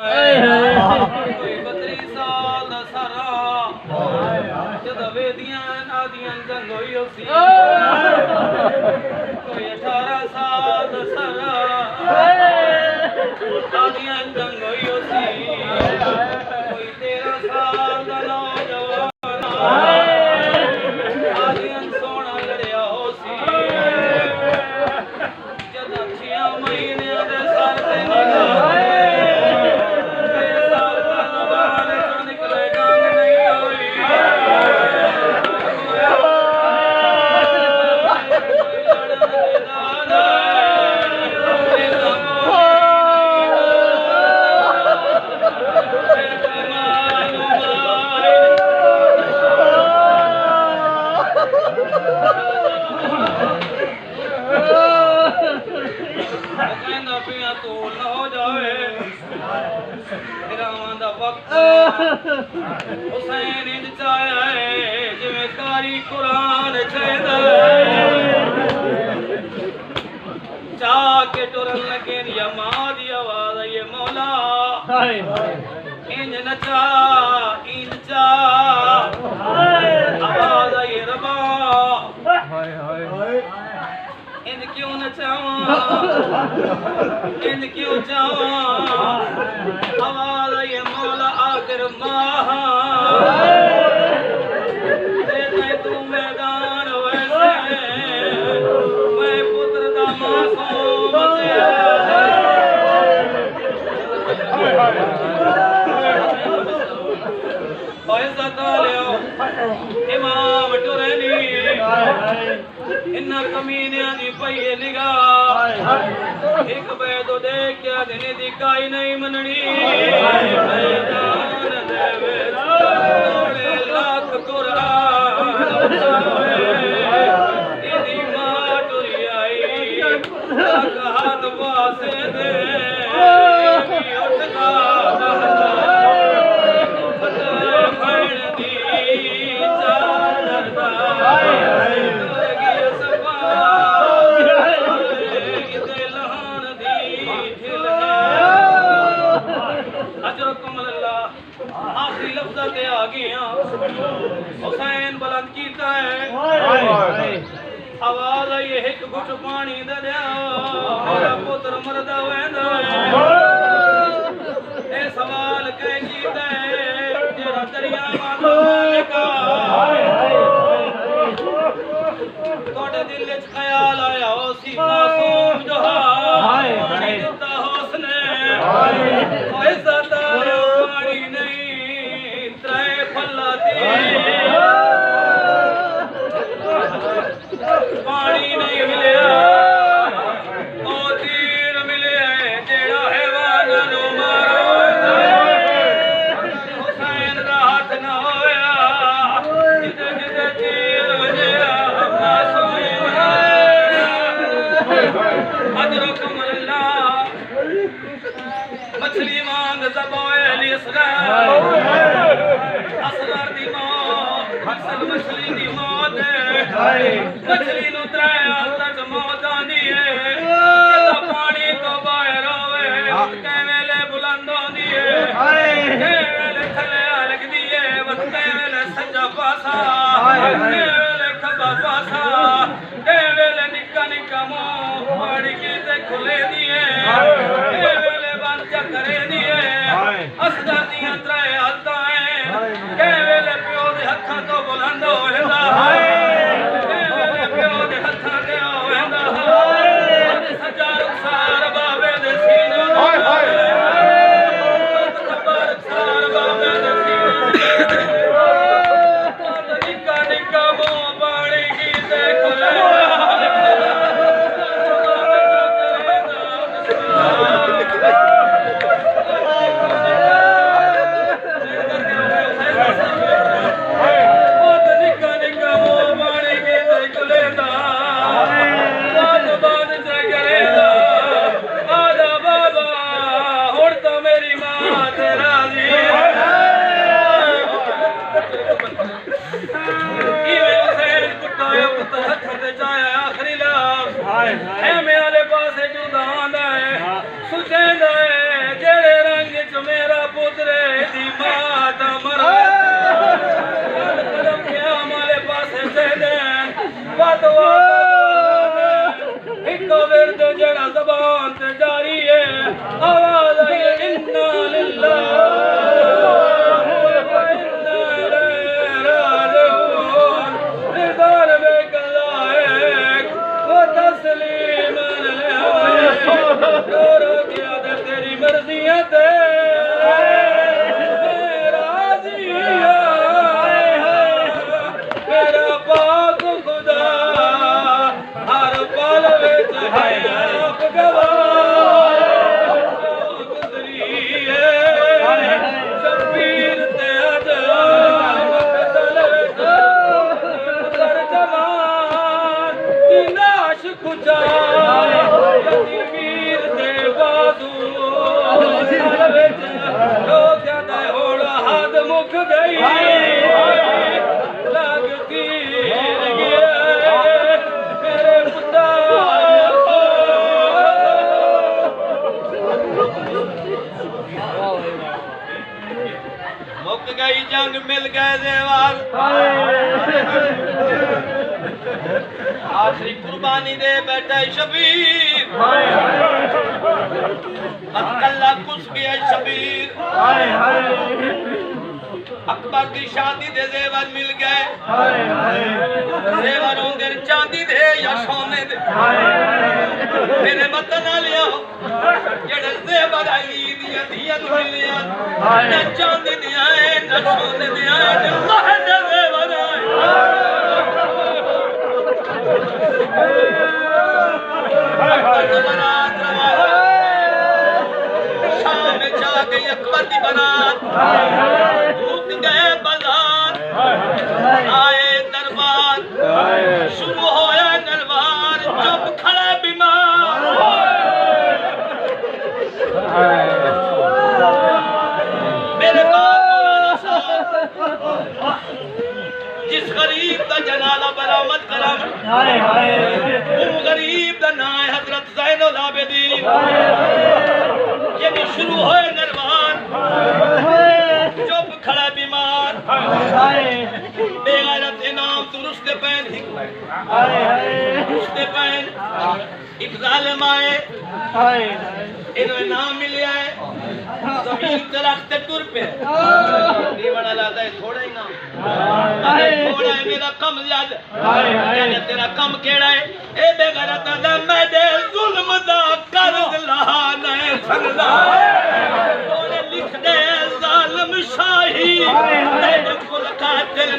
ਕੋਈ 32 ਸਾਲ ਦਾ ਸਾਰਾ ਜਦ ਵੇਦੀਆਂ ਨਾਦੀਆਂ ਜੰਗ ਹੋਈ ਸੀ ਕੋਈ 18 ਸਾਲ ਦਾ ਸਾਰਾ ਨਾਦੀਆਂ ਜੰਗ ਹੋਈ ਸੀ ਕੋਈ 13 ਸਾਲ ਦਾ ਨੌਜਵਾਨ ਨਾਦੀਆਂ ਸੋਹਣਾ ਲੜਿਆ ਹੋ ਸੀ ਜਦ 6 ਮਹੀਨਿਆਂ ਦੇ ਸਰ ਤੇ ਨਿਗਾਹ ਤੋਲ ਨਾ ਹੋ ਜਾਵੇ ਰਾਵਾਂ ਦਾ ਵਕਤ ਹੁਸੈਨ ਇੰਜ ਚਾਹਿਆ ਏ ਜਿਵੇਂ ਕਾਰੀ ਕੁਰਾਨ ਚਾਹੀਦਾ ਚਾਹ ਕੇ ਟੁਰਨ ਲੱਗੇ ਨੀ ਮਾਂ ਦੀ ਆਵਾਜ਼ ਆਈ ਮੌਲਾ ਇੰਜ ਨਚਾ ਇੰਜ ਚਾ ਆਵਾਜ਼ ਆਈ ਰੱਬਾ इंद क्यों न चावा इंद क्यों चावा आवाज ये मौला आकर माहा दे तू मैदान वैसे मैं पुत्र दा मासूम इमाम टुरनी इन्ना कमीनिया दी पई निगाह एक बैदो देख के दिन दी काई नहीं मननी मैदान दे विच तोड़े लाख कुरान इदी मां टुरी आई लाख हाथ पासे दे उठदा हुसैन बुलंद कीता है आवाज आई एक घुट पानी दे दिया मेरा पुत्र मरदा वेंदा है ए सवाल कह कीता है जेरा दरिया वाला मालिका तोड़े दिल विच ख्याल आया ओ सी मासूम जोहार पानी दिता हुस्न ओ इज्जत पानी नहीं त्रै फल्ला पानी नहीं मिलिया ओ तीर मिले जेड़ा हैवान नू मारो हुसैन दा हाथ ना होया जिदे जिदे तीर वजया मासूम अजरकुम अल्लाह मछली मांग ज़बाए अली असगर दी मौत असल मछली दी मौत मछली नू त्रै हालत मौत आंदी है पानी तो बाहर होवे कै वेले बुलंद होंदी है कै वेले थले लगदी है कै वेले सज्जा पासा कै वेले खब्बा पासा कै वेले निक्का निक्का मुंह पानी की ते खुले दी है कै वेले बंद करे दी है असगर दियां त्रै हालत कै वेले प्यो दे हत्थां तो बुलंद होंदा है कै वेले प्यो दे हत्थां ते होंदा है सच्चा रुखसार बाबे दे सीने सच्चा रुखसार बाबे दे सीने निक्का निक्का मुंह पानी की ते खुले दे राजी मेरा पाक खुदा हर पल विच है आप गवाह गुजरी शबीर ते अज मकतल विच कर जमान दी नाश खुजा वीर दे बाजू विच लोकां दा होड़ हद मुक गई लगती मेरे पुत्रा मुक गई जंग मिल गए देवार आखिरी कुर्बानी दे बैठा शबीर अल्लाह कुछ गया शबीर अकबर की शादी दे जेवर मिल गए जेवर होंगे चांदी दे या सोने दे मेरे वतन वालियो जेड़े जेवर अली दियां दियां मिलिया न चांदी दियां न सोने दियां अल्लाह दे जेवर शाम में जाके अकबर की बारात रुक गए बाजार आए दरबार शुरू होया दरबार चुप खड़ा बीमार मेरे मौलाना साहब जिस गरीब का जनाला बरामद करा वो गरीब का नाम है हजरत ज़ैनुल आबिदीन ये भी शुरू होए दरबार चुप खड़ा बीमार बेगैरत इनाम दुरुस्त पैन दुरुस्त पैन एक जालिम आए इन्हें नाम मिले है जमीन दरख्त टुर पे दीवाना लाता है थोड़ा ही नाम थोड़ा है मेरा कम याद यानी तेरा कम केड़ा है ए बेगैरत दा मैं दे जुल्म दा कर्ज लहा नहीं सकदा लिख दे जालिम शाही तेरे कुल कातिल